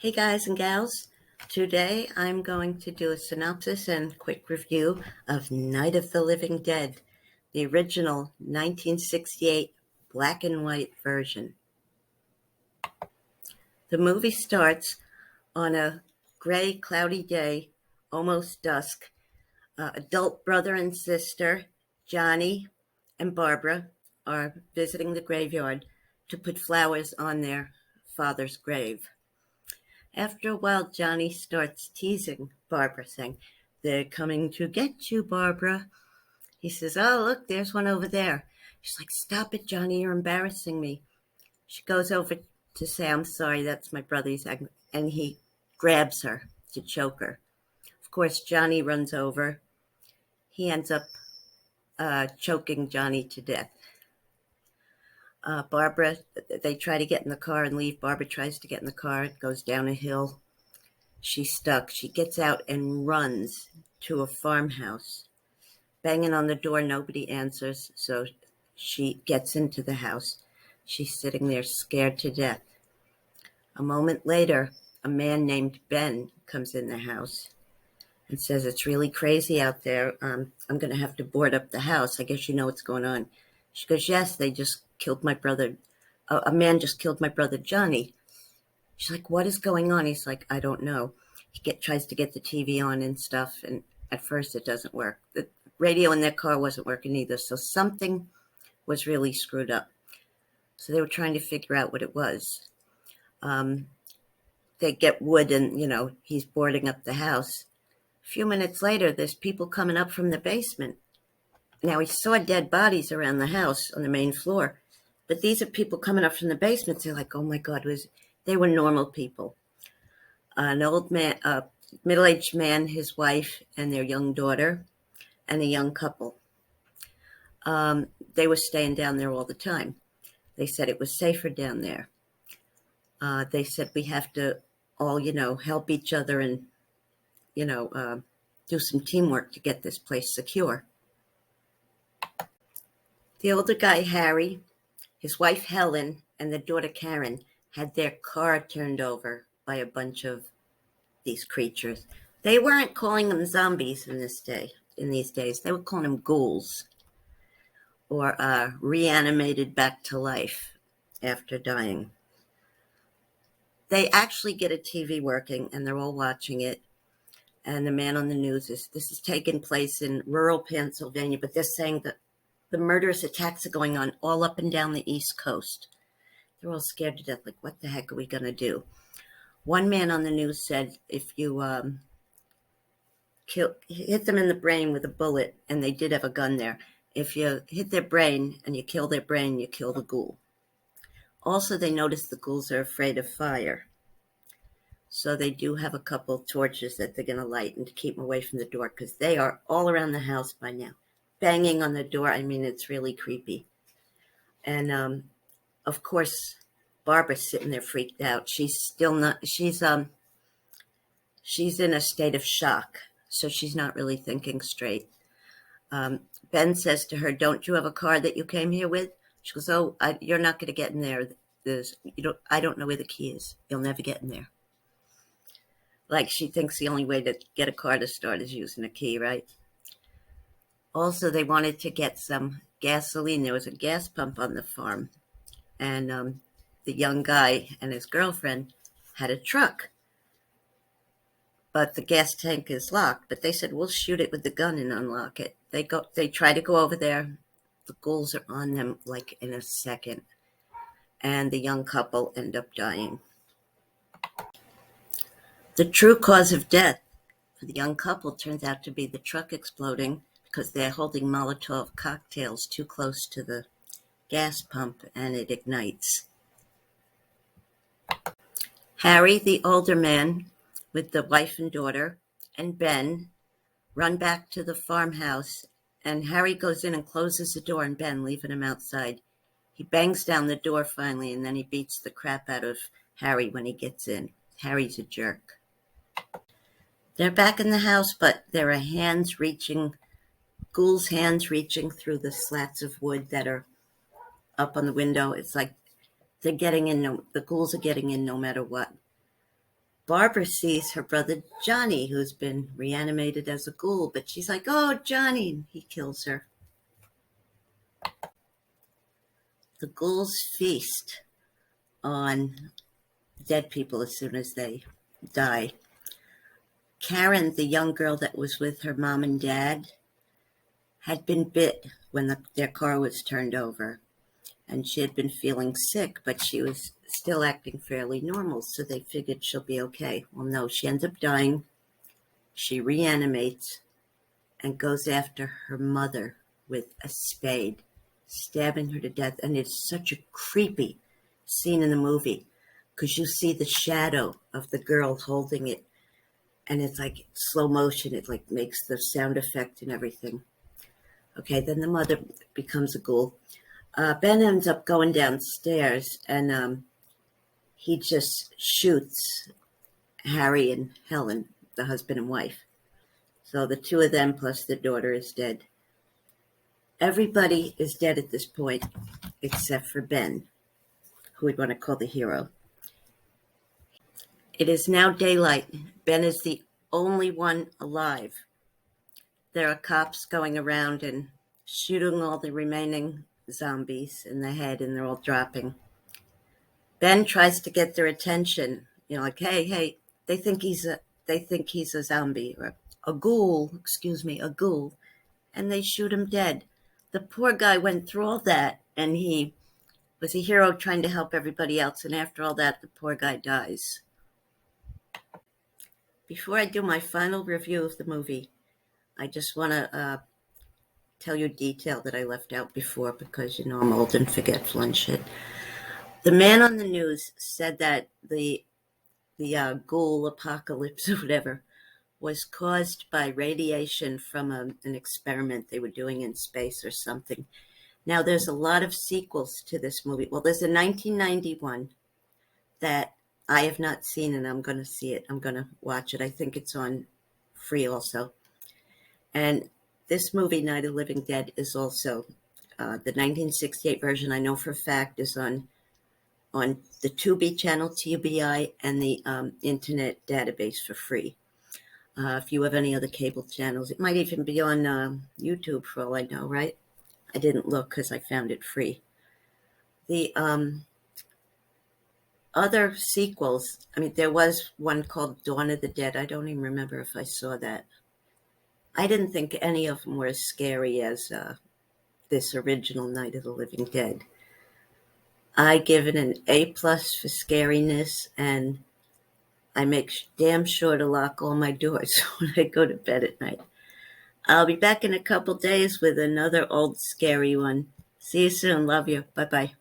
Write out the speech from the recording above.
Hey guys and gals, today I'm going to do a synopsis and quick review of Night of the Living Dead, the original 1968 black and white version. The movie starts on a gray, cloudy day, almost dusk. Adult brother and sister, Johnny and Barbara, are visiting the graveyard to put flowers on their father's grave. After a while, Johnny starts teasing Barbara, saying, "They're coming to get you, Barbara." He says, "Oh, look, there's one over there." She's like, "Stop it, Johnny, you're embarrassing me." She goes over to say, "I'm sorry, that's my brother's," and he grabs her to choke her. Of course, Johnny runs over. He ends up choking Johnny to death. Barbara, they try to get in the car and leave. Barbara tries to get in the car. It goes down a hill. She's stuck. She gets out and runs to a farmhouse. Banging on the door, nobody answers, so she gets into the house. She's sitting there scared to death. A moment later, a man named Ben comes in the house and says, "It's really crazy out there. I'm going to have to board up the house. I guess you know what's going on." She goes, "Yes, they just killed my brother. A man just killed my brother, Johnny." She's like, "What is going on?" He's like, "I don't know." He tries to get the TV on and stuff, and at first it doesn't work. The radio in their car wasn't working either, so something was really screwed up. So they were trying to figure out what it was. They get wood and, he's boarding up the house. A few minutes later, there's people coming up from the basement. Now, he saw dead bodies around the house on the main floor, but these are people coming up from the basement. They're like, "Oh my God," they were normal people. An old man, a middle-aged man, his wife, and their young daughter, and a young couple. They were staying down there all the time. They said it was safer down there. They said we have to all, help each other and, do some teamwork to get this place secure. The older guy, Harry, his wife, Helen, and the daughter, Karen, had their car turned over by a bunch of these creatures. They weren't calling them zombies in these days. They were calling them ghouls, or reanimated back to life after dying. They actually get a TV working, and they're all watching it. And the man on the news this is taking place in rural Pennsylvania, but they're saying that the murderous attacks are going on all up and down the East Coast. They're all scared to death, like, what the heck are we going to do? One man on the news said if you hit them in the brain with a bullet, and they did have a gun there, if you hit their brain and you kill their brain, you kill the ghoul. Also, they noticed the ghouls are afraid of fire. So they do have a couple torches that they're going to light and to keep them away from the door, because they are all around the house by now. Banging on the door, it's really creepy. And, of course, Barbara's sitting there freaked out. She's still not, she's in a state of shock, so she's not really thinking straight. Ben says to her, "Don't you have a car that you came here with?" She goes, "Oh, you're not going to get in there. I don't know where the key is. You'll never get in there." Like she thinks the only way to get a car to start is using a key, right? Also, they wanted to get some gasoline. There was a gas pump on the farm, and the young guy and his girlfriend had a truck, but the gas tank is locked. But they said, "We'll shoot it with the gun and unlock it." They try to go over there. The ghouls are on them like in a second, and the young couple end up dying. The true cause of death for the young couple turns out to be the truck exploding, because they're holding Molotov cocktails too close to the gas pump, and it ignites. Harry, the older man, with the wife and daughter, and Ben run back to the farmhouse, and Harry goes in and closes the door, and Ben, leaving him outside. He bangs down the door finally, and then he beats the crap out of Harry when he gets in. Harry's a jerk. They're back in the house, but there are ghouls' hands reaching through the slats of wood that are up on the window. It's like they're getting in. The ghouls are getting in no matter what. Barbara sees her brother Johnny, who's been reanimated as a ghoul, but she's like, "Oh, Johnny," and he kills her. The ghouls feast on dead people as soon as they die. Karen, the young girl that was with her mom and dad, had been bit when their car was turned over. And she had been feeling sick, but she was still acting fairly normal, so they figured she'll be okay. Well, no, she ends up dying. She reanimates and goes after her mother with a spade, stabbing her to death. And it's such a creepy scene in the movie because you see the shadow of the girl holding it, and it's like slow motion. It like makes the sound effect and everything. Okay, then the mother becomes a ghoul. Ben ends up going downstairs, and he just shoots Harry and Helen, the husband and wife. So the two of them plus the daughter is dead. Everybody is dead at this point except for Ben, who we'd want to call the hero. It is now daylight. Ben is the only one alive. There are cops going around and shooting all the remaining zombies in the head, and they're all dropping. Ben tries to get their attention, like, hey, they think he's a zombie or a ghoul, a ghoul, and they shoot him dead. The poor guy went through all that, and he was a hero trying to help everybody else, and after all that, the poor guy dies. Before I do my final review of the movie, I just want to tell you a detail that I left out before because, I'm old and forgetful and shit. The man on the news said that the ghoul apocalypse or whatever was caused by radiation from an experiment they were doing in space or something. Now, there's a lot of sequels to this movie. Well, there's a 1991 that I have not seen, and I'm going to see it. I'm going to watch it. I think it's on free also. And this movie, Night of the Living Dead, is also the 1968 version. I know for a fact is on the Tubi channel, TUBI, and the internet database for free. If you have any other cable channels, it might even be on YouTube for all I know, right? I didn't look because I found it free. The other sequels, there was one called Dawn of the Dead. I don't even remember if I saw that. I didn't think any of them were as scary as this original Night of the Living Dead. I give it an A+ for scariness, and I make damn sure to lock all my doors when I go to bed at night. I'll be back in a couple days with another old scary one. See you soon. Love you. Bye-bye.